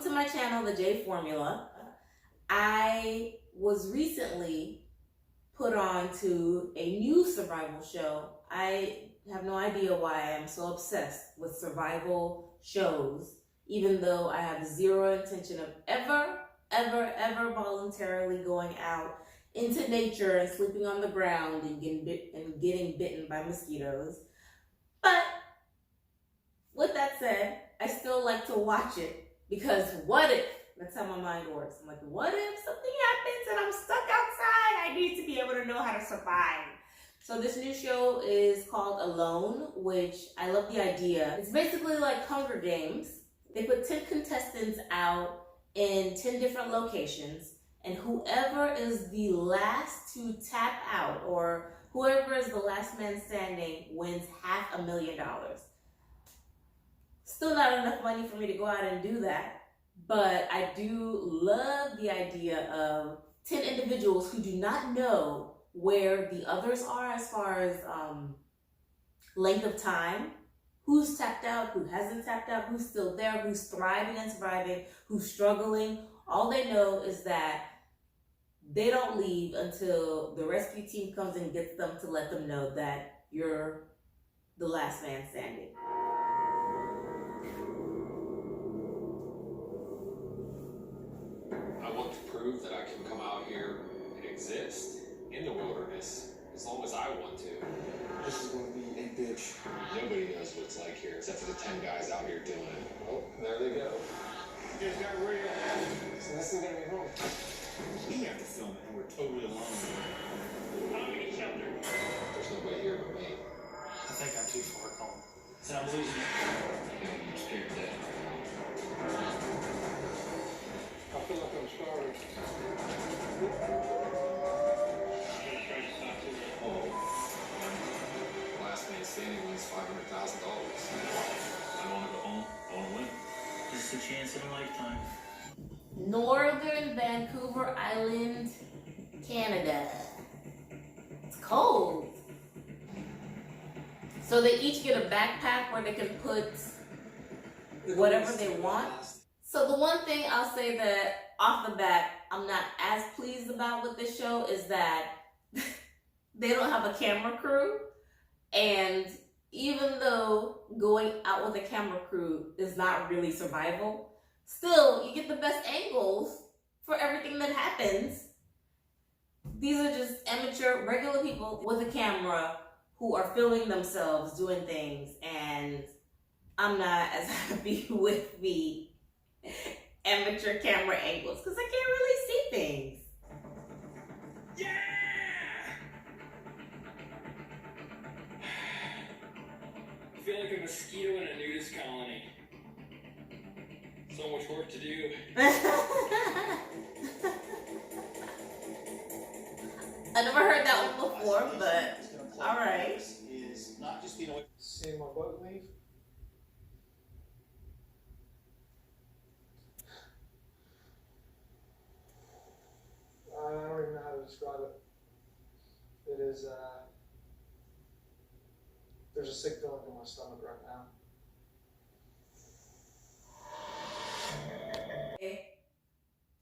to my channel, The J Formula. I was recently put on to a new survival show. I have no idea why I'm so obsessed with survival shows, even though I have zero intention of ever voluntarily going out into nature and sleeping on the ground and getting bitten by mosquitoes. But with that said, I still like to watch it because what if? That's how my mind works. I'm like, what if something happens and I'm stuck outside? I need to be able to know how to survive. So this new show is called Alone, which I love the idea. It's basically like Hunger Games. They put 10 contestants out in 10 different locations, and whoever is the last to tap out, or whoever is the last man standing, wins $500,000. Still not enough money for me to go out and do that. But I do love the idea of 10 individuals who do not know where the others are as far as length of time, who's tapped out, who hasn't tapped out, who's still there, who's thriving and surviving, who's struggling. All they know is that they don't leave until the rescue team comes and gets them to let them know that you're the last man standing. Prove that I can come out here and exist in the wilderness as long as I want to. This is going to be a bitch. Nobody knows what it's like here except for the 10 guys out here doing it. Oh, there they go. You guys got radio. So this is going to be home. We have to film it and we're totally alone. I'm in shelter. There's nobody here but me. I think I'm too far gone. So I'm losing it. Yeah, you're scared to death. I feel like I'm starving. Oh. Last man standing wins $500,000. I want to go home. I want to win. This is a chance in a lifetime. Northern Vancouver Island, Canada. It's cold. So they each get a backpack where they can put whatever they want. So the one thing I'll say that off the bat I'm not as pleased about with this show is that they don't have a camera crew. And even though going out with a camera crew is not really survival, still you get the best angles for everything that happens. These are just amateur, regular people with a camera who are filming themselves doing things, and I'm not as happy with the amateur camera angles because I can't really see things. Yeah! I feel like a mosquito in a nudist colony. So much work to do. I never heard that one before, but all right. Is not just being away. Seeing my boat leave. I don't even know how to describe it. It is, there's a sick feeling in my stomach right now.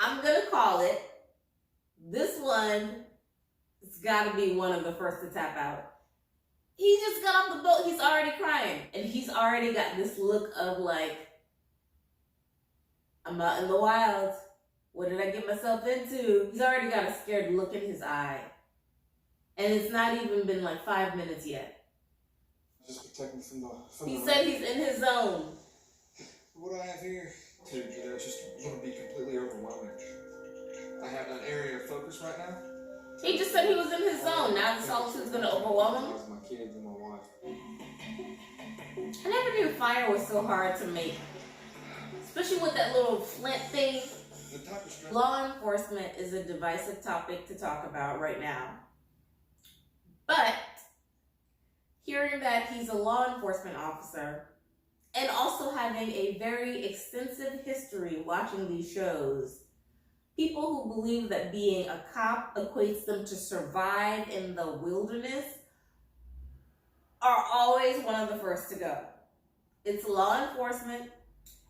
I'm gonna call it. This one, it's gotta be one of the first to tap out. He just got off the boat, he's already crying. And he's already got this look of like, I'm out in the wild. What did I get myself into? He's already got a scared look in his eye. And it's not even been like 5 minutes yet. Just protect me from the He said he's in his zone. What do I have here? Dude, it's just going to be completely overwhelming. I have an area of focus right now. He just said he was in his zone. Now the solitude's gonna overwhelm him. My kids and my wife. I never knew fire was so hard to make. Especially with that little flint thing. Law enforcement is a divisive topic to talk about right now. But hearing that he's a law enforcement officer and also having a very extensive history watching these shows, people who believe that being a cop equates them to survive in the wilderness are always one of the first to go. It's law enforcement,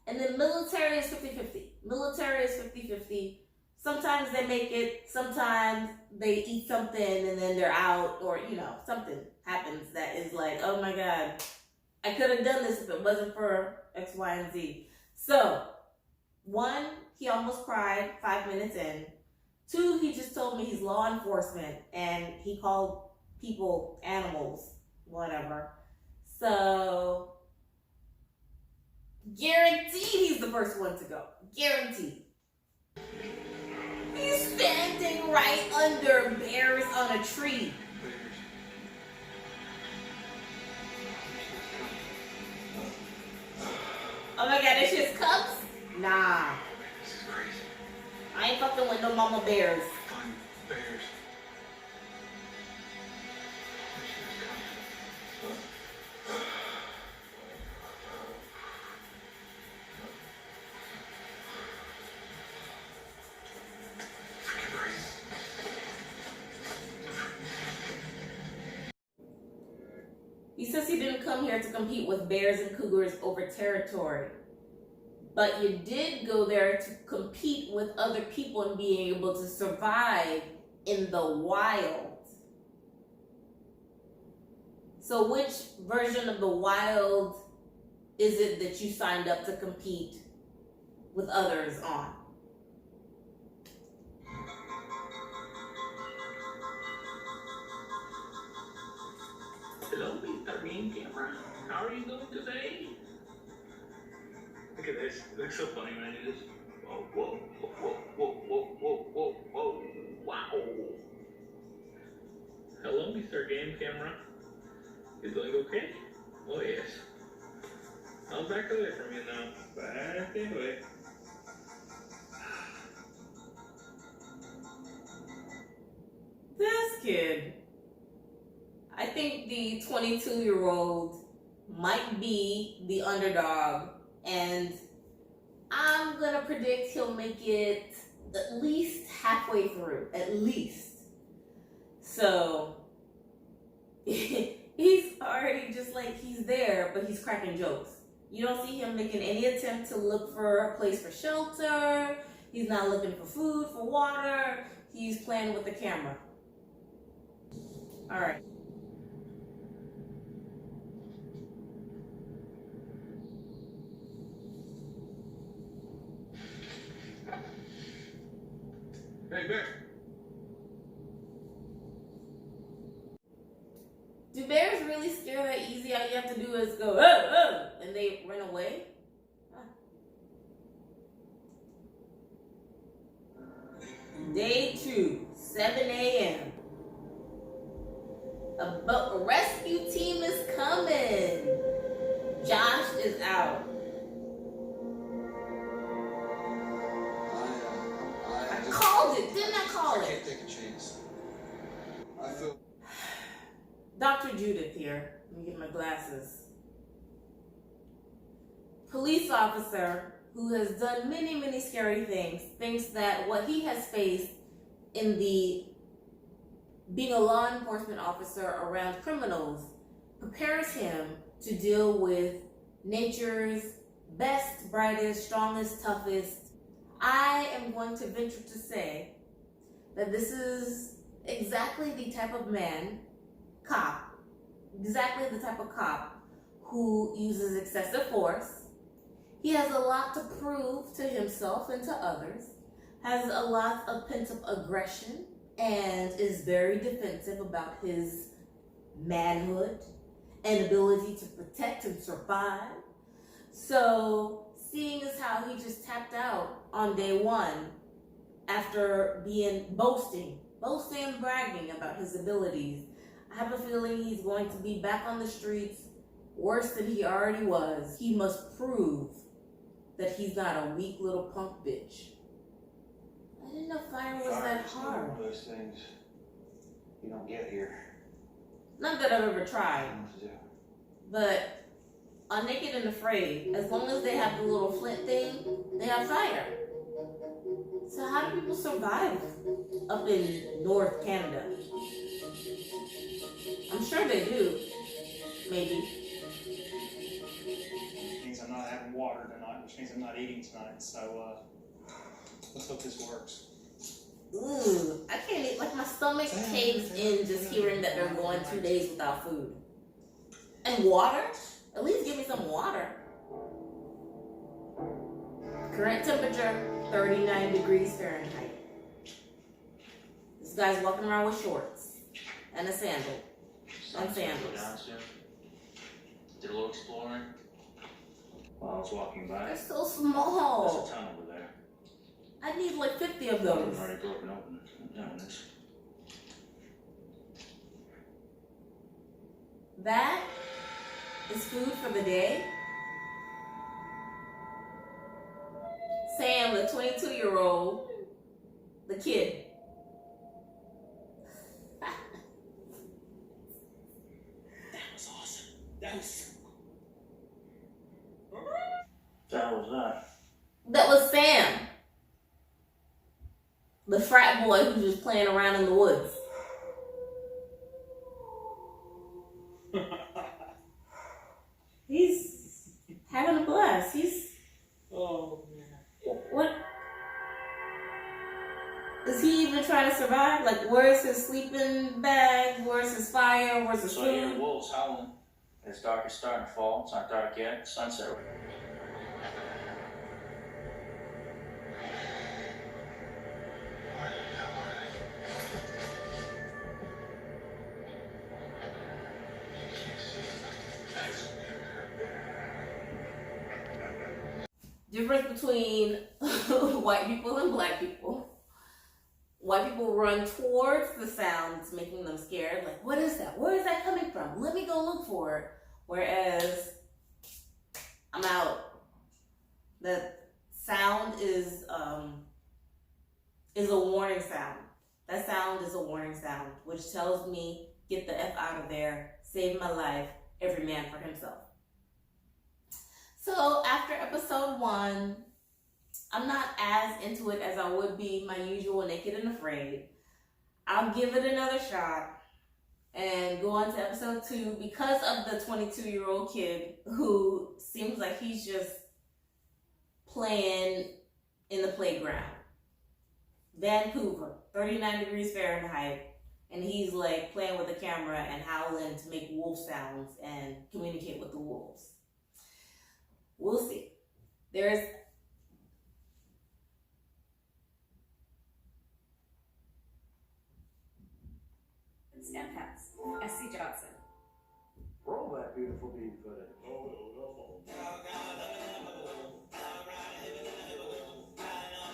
And then military is 50-50. Military is 50-50. Sometimes they make it, sometimes they eat something and then they're out, or, you know, something happens that is like, oh my God, I could have done this if it wasn't for X, Y, and Z. So, 1, he almost cried 5 minutes in. 2, he just told me he's law enforcement and he called people animals, whatever. So, guaranteed he's the first one to go. Guaranteed. He's standing right under bears on a tree. Oh my God, it's just cubs? Nah. This is crazy. I ain't fucking with no mama bears. Find bears. He says he didn't come here to compete with bears and cougars over territory. But you did go there to compete with other people and being able to survive in the wild. So which version of the wild is it that you signed up to compete with others on? Hello, Mr. Green Camera. How are you doing today? Look at this. It looks so funny when I do this. Whoa, whoa, whoa, whoa, whoa, whoa, whoa, whoa, wow. Hello, Mr. Game Camera. You doing okay? Oh, yes. I'll back away from you now. Back away. This kid. I think the 22-year-old might be the underdog, and I'm gonna predict he'll make it at least halfway through, at least. So he's already just like, he's there, but he's cracking jokes. You don't see him making any attempt to look for a place for shelter. He's not looking for food, for water. He's playing with the camera. All right. Hey, bear. Do bears really scare that easy? All you have to do is go, oh, oh, and they run away? Huh. Day 2, 7 a.m. A rescue team is coming. Josh is out. I called it. Didn't I call I it? can't take a chance. I feel. Dr. Judith here. Let me get my glasses. Police officer who has done many, many scary things thinks that what he has faced in the being a law enforcement officer around criminals prepares him to deal with nature's best, brightest, strongest, toughest. I am going to venture to say that this is exactly the type of cop, exactly the type of cop who uses excessive force. He has a lot to prove to himself and to others, has a lot of pent-up aggression, and is very defensive about his manhood and ability to protect and survive. So, seeing as how he just tapped out on day 1 after being boasting and bragging about his abilities, I have a feeling he's going to be back on the streets worse than he already was. He must prove that he's not a weak little punk bitch. I didn't know fire was that hard. One of those things you don't get here. Not that I've ever tried, but on Naked and Afraid, as long as they have the little flint thing, they have fire. So how do people survive up in North Canada? I'm sure they do. Maybe. Things I'm not having water tonight, which means I'm not eating tonight. So let's hope this works. Ooh, I can't eat. Like my stomach caves in just hearing that they're going 2 days without food. And water? At least give me some water. Current temperature, 39 degrees Fahrenheit. This guy's walking around with shorts and a sandal. And sandals. Did a little exploring. While I was walking by. They're so small. There's a ton over there. I need like 50 of I've those. already broken open. I'm doing this. That is food for the day. Sam, the 22-year-old, the kid. That was awesome. That was so cool. That was that. That was Sam, the frat boy who's just playing around in the woods. He's having a blast. Oh, man. What? Is he even trying to survive? Like, where's his sleeping bag? Where's his fire? Where's his So I hear food? wolves howling. It's dark. It's starting to fall. It's not dark yet. Sunset. Difference between white people and black people. White people run towards the sounds, making them scared. Like, what is that? Where is that coming from? Let me go look for it. Whereas, I'm out. The sound is a warning sound. That sound is a warning sound, which tells me, get the F out of there, save my life, every man for himself. So after episode 1, I'm not as into it as I would be my usual Naked and Afraid. I'll give it another shot and go on to episode 2 because of the 22-year-old kid who seems like he's just playing in the playground. Vancouver, 39 degrees Fahrenheit, and he's like playing with the camera and howling to make wolf sounds and communicate with the wolves. We'll see. There's Stamp Cats, SC Johnson. Roll that beautiful bean footage.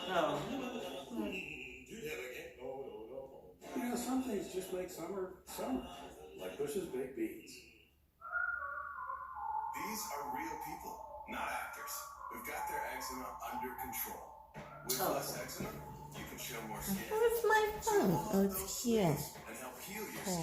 no. You know, some things just make summer summer, like Bush's baked beans. These are real people, not actors. We've got their eczema under control. With less eczema, you can show more skin. Where's my phone? Oh, it's here. And help heal your skin.